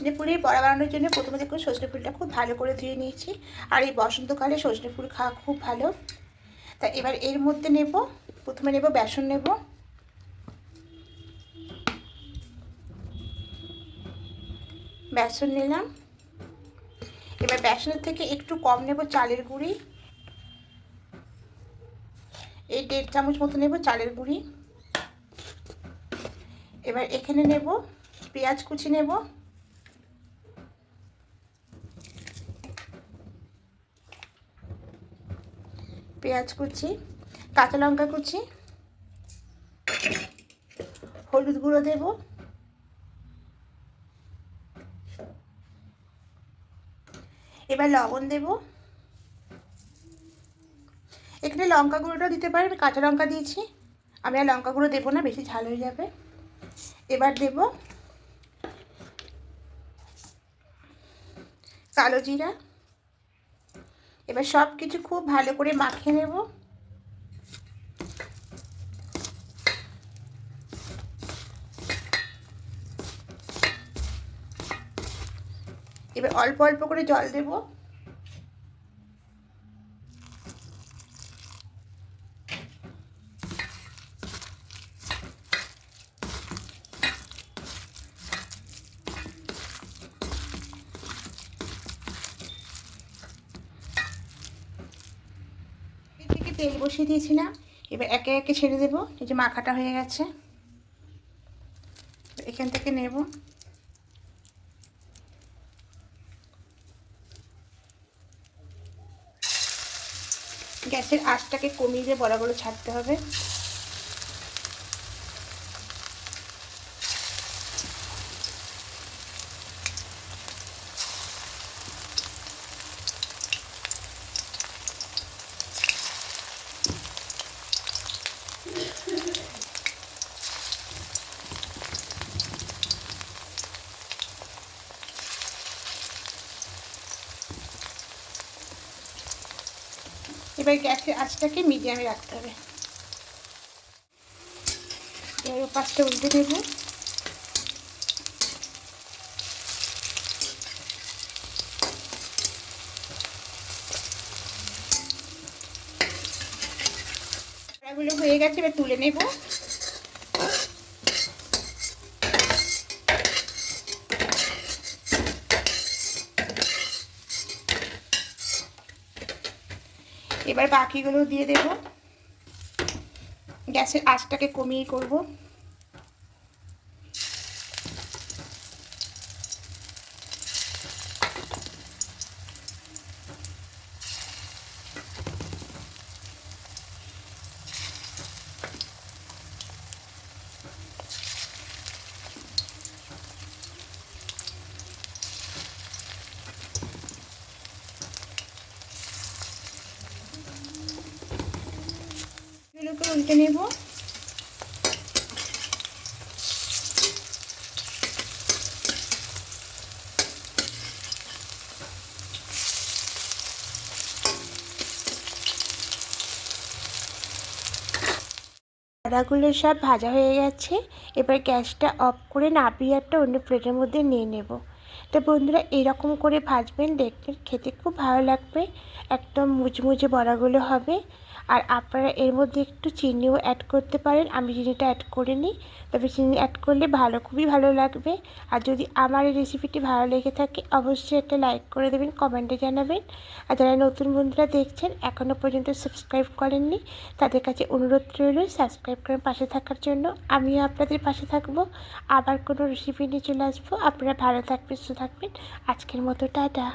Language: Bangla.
সজনে ফুলের বড়া বানানোর জন্য প্রথমে দেখুন সজনে ফুলটা খুব ভালো করে ধুয়ে নিয়েছি। আর এই বসন্তকালে সজনে ফুল খাওয়া খুব ভালো। তা এবার এর মধ্যে নেব, প্রথমে নেব বেসন নেব। বেসন নিলাম। এবার বেসনের থেকে একটু কম নেব চালের গুঁড়ি। এই 1.5 চামচ মতো নেব চালের গুঁড়ি। এবার এখানে নেব পেঁয়াজ কুচি নেব। পেঁয়াজ কুচি, কাঁচা লঙ্কা কুচি, হলুদ গুঁড়ো দেব, এবার লবণ দেব। এখানে লঙ্কা গুঁড়োটাও দিতে পারেন, কাঁচা লঙ্কা দিয়েছি, আমি আর লঙ্কা গুঁড়ো দেবো না, বেশি ঝাল হয়ে যাবে। এবার দেব কালো জিরা। এবার সব কিছু খুব ভালো করে মাখিয়ে নেব। এবার অল্প অল্প করে জল দেব। থেকে তেল বসিয়ে দিয়েছিলাম, এবার একে একে ছেড়ে দেব। এই যে মাখাটা হয়ে গেছে, এখান থেকে নেব। গ্যাসের আঁচটাকে কমিয়ে দিয়ে বড়াগুলো ছাড়তে হবে। এবার গ্যাসের আঁচটাকে মিডিয়ামে রাখতে হবে। এবার পাঁচটা উল্টে দেব। বড়াগুলো হয়ে গেছে, এবার তুলে নেব। এবার বাকিগুলো দিয়ে দেব। গ্যাসের আঁচটাকে কমিয়ে করব। এগুলোকে উল্টে নেব। বড়াগুলো সব ভাজা হয়ে গেছে, এবার গ্যাসটা অফ করে নাবিয়ে একটা অন্য প্লেটের মধ্যে নিয়ে নেব। তো বন্ধুরা এরকম করে ভাজবেন, দেখবেন খেতে খুব ভালো লাগবে, একদম মুচমুচে বড়াগুলো হবে। আর আপনারা এর মধ্যে একটু চিনিও অ্যাড করতে পারেন, আমি চিনিটা অ্যাড করিনি, তবে চিনি অ্যাড করলে খুবই ভালো লাগবে। আর যদি আমার এই রেসিপিটি ভালো লেগে থাকে অবশ্যই একটা লাইক করে দেবেন, কমেন্টে জানাবেন। আর যারা নতুন বন্ধুরা দেখছেন এখনও পর্যন্ত সাবস্ক্রাইব করেননি তাদের কাছে অনুরোধ রইল সাবস্ক্রাইব করে পাশে থাকার জন্য। আমিও আপনাদের পাশে থাকবো, আবার কোনো রেসিপি নিয়ে চলে আসবো। আপনারা ভালো থাকবেন, সুস্থ থাকবেন। আজকের মতো টাটা।